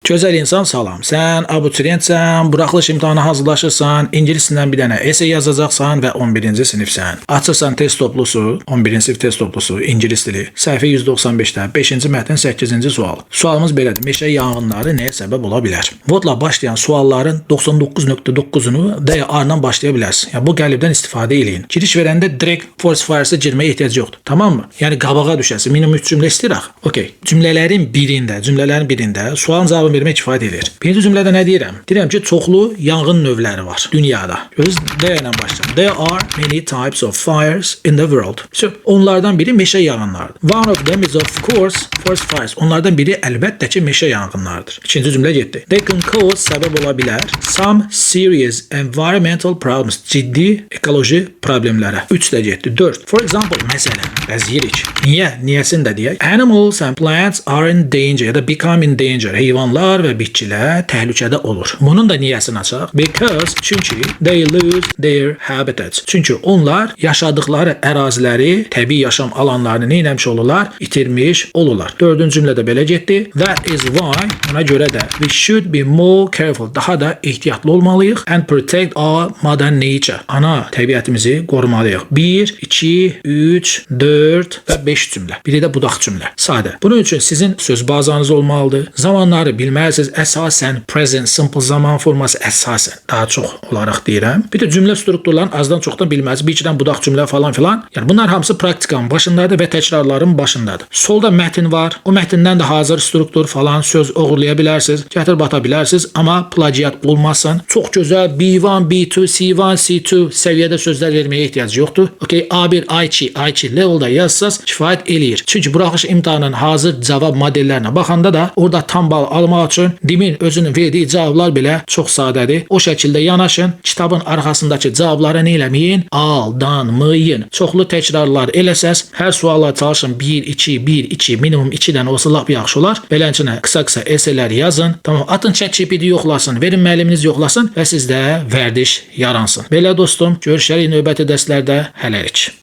Gözəl insan salam. Sən abituriyentsən, buraxılış imtahanına hazırlaşırsan, ingiliscədən bir dənə essay yazacaqsan və 11-ci sinifsən. Açırsan test toplusu, 11-ci sinif test toplusu, ingilis dili. Səhifə 195-də 5-ci mətn 8-ci sual. Sualımız belədir. Meşə yanğınları nəyə səbəb ola bilər? Vodla başlayan sualların 99.9-unu D R-dan başlaya bilərsən. Yəni bu qəlibdən istifadə eləyin. Giriş verəndə direkt force fires-ə girməyə ehtiyac yoxdur. Tamammı? Yəni qabağa düşəsən. Minimum 3 cümlə istəyirək. Okay. Cümlələrin birində sualın cavabını vermək kifayət edir. Birinci cümlədə nə deyirəm? Deyirəm ki, çoxlu yanğın növləri var dünyada. Görürsünüz, D ilə başlayıram. There are many types of fires in the world. So, onlardan biri meşə yanğınlarıdır. One of them is of course forest fires. Onlardan biri əlbəttə ki, meşə yanğınlarıdır. İkinci cümlə getdi. They can cause səbəb ola bilər some serious environmental problems. Ciddi ekoloji problemlərə. 3 də getdi. 4. For example, məsələn, bəziyirik. Niyəsini də deyək. Animals and plants are in danger ya da become in danger. Heyvanlar və bitkilər təhlükədə olur. Bunun da niyəsini açaq. Because, çünki they lose their habitats. Çünki onlar yaşadıkları əraziləri, təbii yaşam alanlarını nə etmiş olurlar? İtirmiş olurlar. 4-cü cümlədə belə getdi. That is why, ona görə də we should be more careful. Daha da ehtiyatlı olmalıyıq and protect our mother nature. Ana təbiətimizi qorumalıyıq. 1, 2, 3, 4 və 5 cümlə. Biri də budaq cümlə. Sadə. Bunun üçün sizin söz bazanız olmalıdır. Zamanları bilməlisiniz. Əsasən present simple zaman forması əsasən. Daha çox olaraq deyirəm. Bir də cümlə strukturlarını azdan çoxdan bilməlisiniz. Bir ikidən budaq cümlə falan filan. Yəni bunlar hamısı praktikanın başındadır və təkrarların başındadır. Solda mətn var. O mətndən də hazır struktur falan söz oğurlaya bilərsiniz. Gətir bata bilərsiniz. Amma plagiat olmasın. Çox gözəl B1, B2, C1, C2 səviyyədə sözlər verməyə ehtiyac yoxdur. Okay, A1, A2, A2 level'da yazsaz kifayət eləyir. Çünki buraxılış imtahanının hazır cavab modellərinə baxanda da orada tam bal almaq üçün Dimin özünün verdiyi cavablar belə çox sadədir. O şəkildə yanaşın. Kitabın arxasındakı cavabları nə eləməyin? Aldanmayın. Çoxlu təkrarlar eləsəz, hər suala çalışın 1, 2, 1, 2, minimum 2 dənə olsa lap yaxşı olar. Beləncə qısa essaylər yazın. Tamam, atın ChatGPT yoxlasın, verin müəlliminiz yoxlasın və sizdə vərdiş yaransın. Belə dostum, görüşərik növbəti dərslərdə. Hələlik.